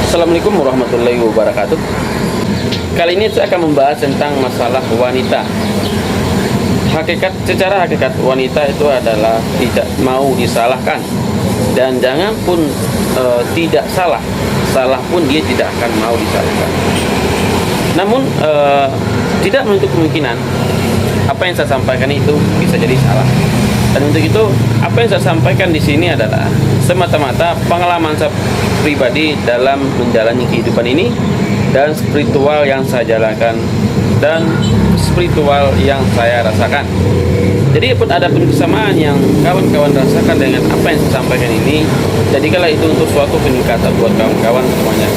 Assalamualaikum warahmatullahi wabarakatuh. Kali ini saya akan membahas tentang masalah wanita. Secara hakikat wanita itu adalah tidak mau disalahkan, dan jangan pun tidak salah pun dia tidak akan mau disalahkan. Namun tidak menutup kemungkinan apa yang saya sampaikan itu bisa jadi salah. Dan untuk itu, apa yang saya sampaikan di sini adalah semata-mata pengalaman saya pribadi dalam menjalani kehidupan ini, dan spiritual yang saya jalankan, dan spiritual yang saya rasakan. Jadi ada pun kesamaan yang kawan-kawan rasakan dengan apa yang saya sampaikan ini, jadikanlah itu untuk suatu peningkatan buat kawan-kawan semuanya.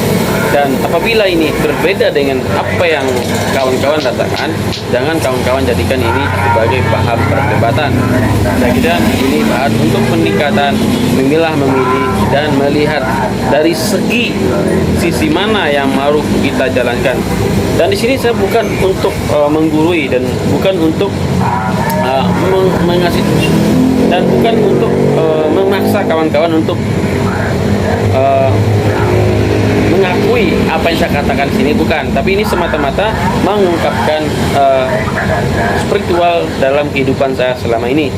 Dan apabila ini berbeda dengan apa yang kawan-kawan rasakan, jangan kawan-kawan jadikan ini sebagai bahan perdebatan. Saya kira ini bahan untuk peningkatan, memilih dan melihat dari sisi mana yang harus kita jalankan. Dan di sini saya bukan untuk menggurui, dan bukan untuk mengasih, dan bukan untuk memaksa kawan-kawan untuk mengakui apa yang saya katakan di sini, bukan. Tapi ini semata-mata mengungkapkan spiritual dalam kehidupan saya selama ini.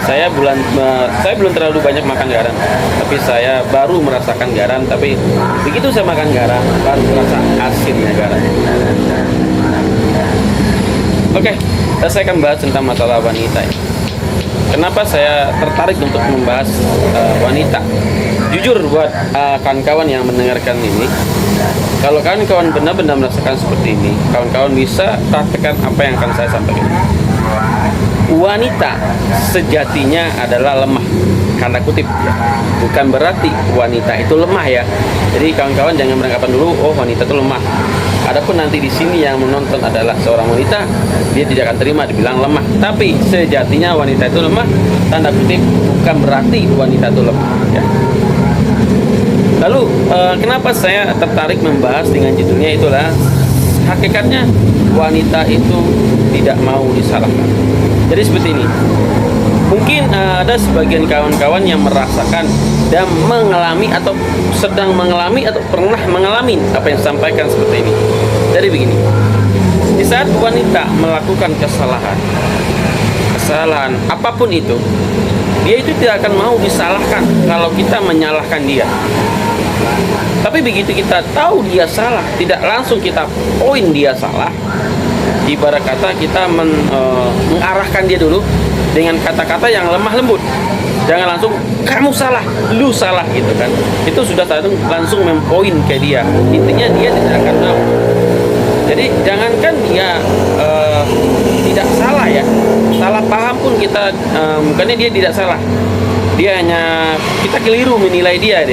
Saya belum terlalu banyak makan garam, tapi saya baru merasakan garam. Tapi begitu saya makan garam, baru merasa asinnya garam. Oke, saya akan bahas tentang masalah wanita. Kenapa saya tertarik untuk membahas wanita? Jujur buat kawan-kawan yang mendengarkan ini, kalau kawan-kawan benar-benar merasakan seperti ini, kawan-kawan bisa praktekkan apa yang akan saya sampaikan. Wanita sejatinya adalah lemah, tanda kutip ya. Bukan berarti wanita itu lemah ya. Jadi kawan-kawan jangan beranggapan dulu, oh wanita itu lemah. Adapun nanti di sini yang menonton adalah seorang wanita, dia tidak akan terima dibilang lemah. Tapi sejatinya wanita itu lemah, tanda kutip, bukan berarti wanita itu lemah ya. Lalu kenapa saya tertarik membahas dengan judulnya itulah hakikatnya wanita itu tidak mau disalahkan. Jadi seperti ini. Mungkin ada sebagian kawan-kawan yang merasakan dan mengalami atau sedang mengalami atau pernah mengalami apa yang disampaikan seperti ini. Jadi begini. Di saat wanita melakukan kesalahan apapun itu, dia itu tidak akan mau disalahkan kalau kita menyalahkan dia. Tapi begitu kita tahu dia salah, tidak langsung kita poin dia salah. Ibarat kata kita mengarahkan dia dulu dengan kata-kata yang lemah lembut. Jangan langsung kamu salah, lu salah gitu kan. Itu sudah langsung mempoin ke dia. Intinya dia tidak akan mau. Jadi jangankan dia tidak salah ya, salah paham pun kita bukannya dia tidak salah. Dia hanya kita keliru menilai dia.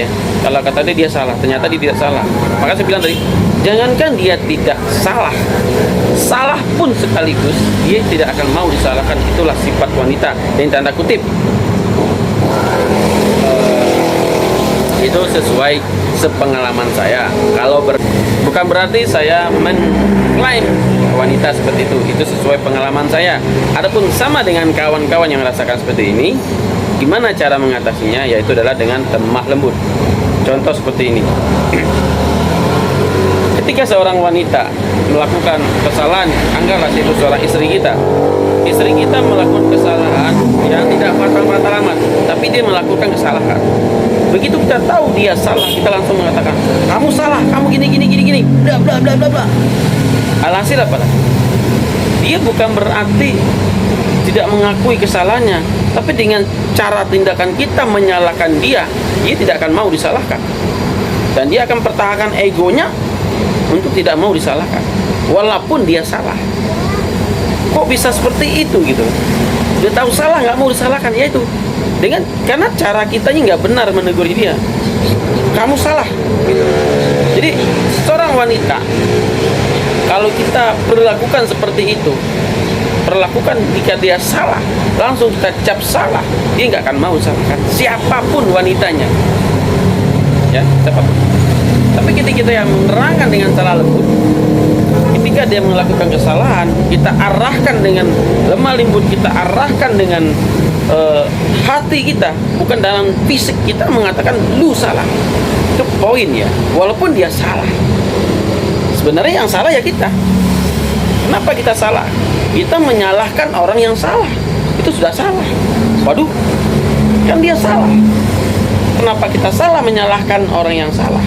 Kalau kata dia salah, ternyata dia tidak salah. Maka saya bilang tadi, jangankan dia tidak salah pun sekaligus dia tidak akan mau disalahkan. Itulah sifat wanita yang tanda kutip. Itu sesuai sepengalaman saya. Bukan berarti saya mengklaim wanita seperti itu. Itu sesuai pengalaman saya. Adapun sama dengan kawan-kawan yang merasakan seperti ini, gimana cara mengatasinya? Yaitu adalah dengan lemah lembut. Contoh seperti ini. Ketika seorang wanita melakukan kesalahan, anggaplah itu seorang istri kita. Istri kita melakukan kesalahan yang tidak fatal-fatal amat, tapi dia melakukan kesalahan. Begitu kita tahu dia salah, kita langsung mengatakan, kamu salah, kamu gini, bla bla bla bla bla. Alhasil apa? Dia bukan berarti tidak mengakui kesalahannya, tapi dengan cara tindakan kita menyalahkan dia tidak akan mau disalahkan. Dan dia akan pertahankan egonya untuk tidak mau disalahkan, walaupun dia salah. Kok bisa seperti itu gitu? Dia tahu salah, nggak mau disalahkan, yaitu karena cara kitanya nggak benar menegur dia. Kamu salah gitu. Jadi seorang wanita, kalau kita perlakukan seperti itu, perlakukan jika dia salah, langsung kita cap salah, dia nggak akan mau salahkan siapapun wanitanya ya, siapapun. Tapi ketika kita yang menerangkan dengan salah lembut, ketika dia melakukan kesalahan, kita arahkan dengan lemah lembut, kita arahkan dengan hati kita, bukan dalam fisik kita mengatakan lu salah. Itu poin ya, walaupun dia salah. Sebenarnya yang salah ya kita. Kenapa kita salah? Kita menyalahkan orang yang salah. Itu sudah salah. Waduh, kan dia salah. Kenapa kita salah menyalahkan orang yang salah?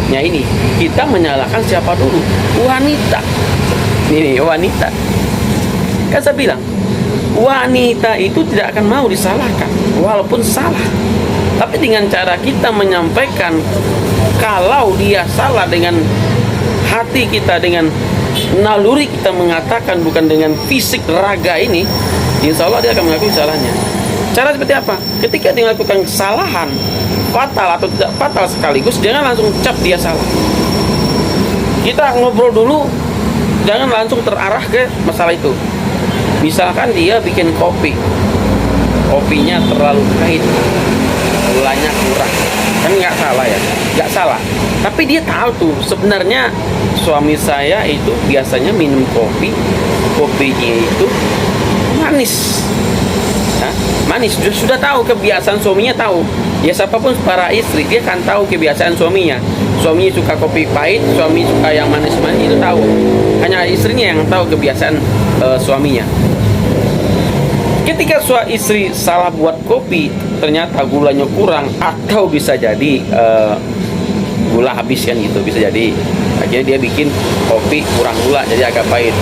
Ya ini, kita menyalahkan siapa dulu? Wanita. Ini wanita. Kan saya bilang, wanita itu tidak akan mau disalahkan walaupun salah. Tapi dengan cara kita menyampaikan kalau dia salah dengan hati kita, dengan naluri kita mengatakan, bukan dengan fisik raga ini, insya Allah dia akan mengakui salahnya. Cara seperti apa? Ketika dia melakukan kesalahan fatal atau tidak fatal sekaligus, jangan langsung cap dia salah. Kita ngobrol dulu, jangan langsung terarah ke masalah itu. Misalkan dia bikin kopi, kopinya terlalu pahit, gulanya kurang, kan nggak salah ya, nggak salah. Tapi dia tahu tuh sebenarnya suami saya itu biasanya minum kopi, kopinya itu manis. Nah, manis, sudah tahu kebiasaan suaminya, tahu ya. Siapapun para istri, dia kan tahu kebiasaan suaminya. Suaminya suka kopi pahit, suami suka yang manis-manis, itu tahu. Hanya istrinya yang tahu kebiasaan suaminya. Ketika istri salah buat kopi, ternyata gulanya kurang, atau bisa jadi gula habis kan gitu, bisa jadi akhirnya dia bikin kopi kurang gula jadi agak pahit.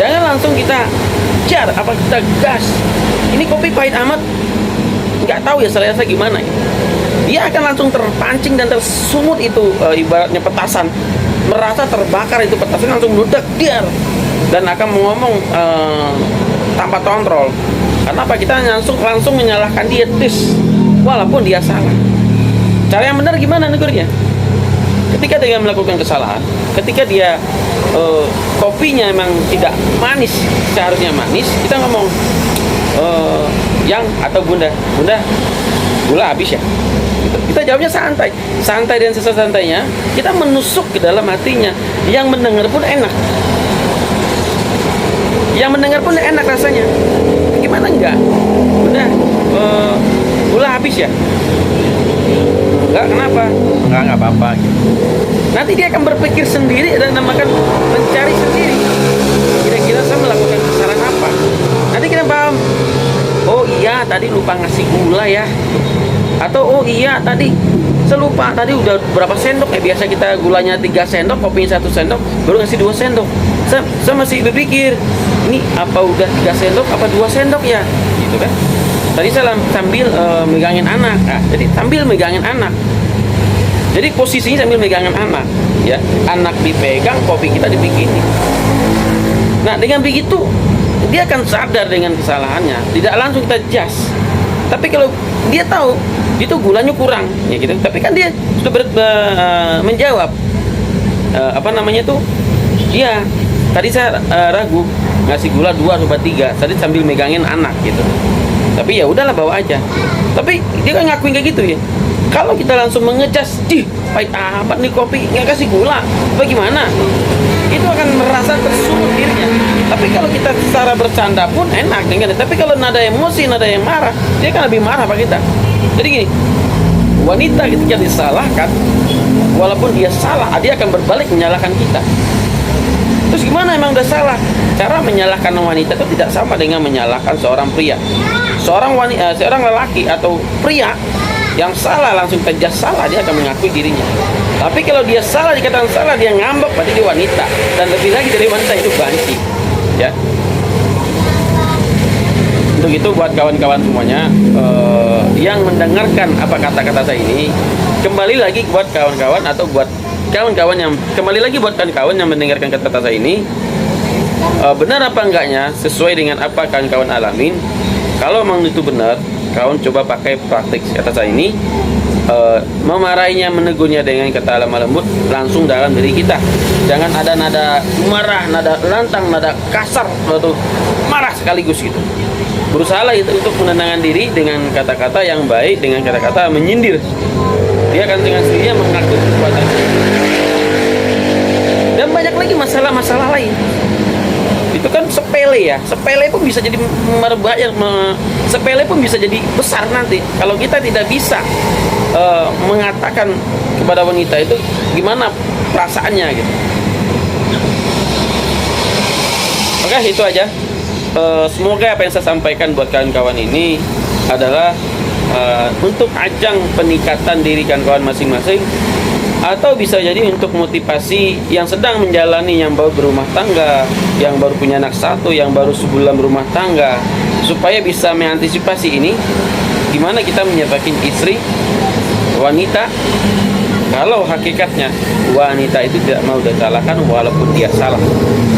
Jangan langsung kita jar, apa kita gas, ini kopi pahit amat, nggak tahu ya selera gimana. Dia akan langsung terpancing dan tersumut itu, ibaratnya petasan, merasa terbakar itu petasan, langsung meledak dia dan akan ngomong tanpa kontrol. Karena apa? Kita langsung menyalahkan dia, walaupun dia salah. Cara yang benar gimana negurnya? Ketika dia melakukan kesalahan, ketika dia kopinya memang tidak manis, seharusnya manis, kita ngomong, yang atau bunda, gula habis ya. Kita jawabnya santai dan sesantainya. Kita menusuk ke dalam hatinya. Yang mendengar pun enak. Yang mendengar pun enak rasanya. Gimana enggak? Bunda, gula habis ya? Enggak, kenapa? Enggak apa-apa gitu. Nanti dia akan berpikir sendiri dan akan mencari sendiri. Kira-kira saya melakukan kesalahan apa? Nanti kita paham. Oh iya, tadi lupa ngasih gula ya. Atau oh iya, tadi saya lupa, tadi udah berapa sendok ya? Biasa kita gulanya 3 sendok, kopinya 1 sendok, baru ngasih 2 sendok. Saya masih berpikir, ini apa udah 3 sendok apa 2 sendok ya? Gitu kan. Tadi saya sambil megangin anak. Nah, jadi sambil megangin anak. Jadi posisinya sambil megangin anak, ya. Anak dipegang, kopi kita dibikinin. Nah, dengan begitu dia akan sadar dengan kesalahannya. Tidak langsung kita jas. Tapi kalau dia tahu itu gulanya kurang, ya gitu. Tapi kan dia sudah menjawab apa namanya tuh? Iya, tadi saya ragu ngasih gula 2 atau 3. Tadi sambil megangin anak gitu. Tapi ya udahlah, bawa aja. Tapi dia kan ngakuin kayak gitu ya. Kalau kita langsung mengejas, pahit amat nih kopi, nggak kasih gula, bagaimana? Itu akan merasa tersumut dirinya. Tapi kalau kita secara bercanda pun enak, kan? Tapi kalau nada emosi, nada yang marah, dia kan lebih marah pak kita. Jadi gini, wanita ketika disalahkan, walaupun dia salah, dia akan berbalik menyalahkan kita. Terus gimana, emang udah salah? Cara menyalahkan wanita itu tidak sama dengan menyalahkan seorang pria. Seorang lelaki atau pria yang salah langsung tegas salah, dia akan mengakui dirinya. Tapi kalau dia salah, dikatakan salah, dia ngambek, berarti dia wanita. Dan lebih lagi dari wanita itu banci, ya. Untuk itu buat kawan-kawan semuanya yang mendengarkan apa kata-kata saya ini, kembali lagi buat kawan-kawan atau buat kawan-kawan yang yang mendengarkan kata-kata saya ini, benar apa enggaknya sesuai dengan apa kawan-kawan alamin. Kalau memang itu benar, kawan coba pakai praktik kata saya ini, memarahinya, menegurnya dengan kata lemah lembut langsung dalam diri kita. Jangan ada nada marah, nada lantang, nada kasar atau marah sekaligus gitu. Berusahalah itu untuk menenangkan diri dengan kata-kata yang baik, dengan kata-kata menyindir. Dia akan dengan sendirinya mengaku kekuatan. Dan banyak lagi masalah-masalah lain. Itu kan sepele ya, sepele pun bisa jadi berbahaya, sepele pun bisa jadi besar nanti kalau kita tidak bisa mengatakan kepada wanita itu gimana perasaannya gitu. Oke, itu aja. Semoga apa yang saya sampaikan buat kawan-kawan ini adalah untuk ajang peningkatan diri kawan-kawan masing-masing, atau bisa jadi untuk motivasi yang sedang menjalani, yang baru berumah tangga, yang baru punya anak satu, yang baru sebulan berumah tangga, supaya bisa mengantisipasi ini. Gimana kita menyatakan istri wanita kalau hakikatnya wanita itu tidak mau disalahkan walaupun dia salah.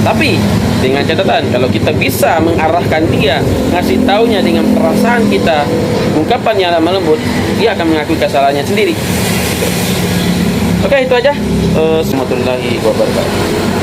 Tapi dengan catatan, kalau kita bisa mengarahkan dia, ngasih taunya dengan perasaan kita, ungkapan yang lemah lembut, dia akan mengakui kesalahannya sendiri. Oke, itu aja. Assalamualaikum warahmatullahi wabarakatuh.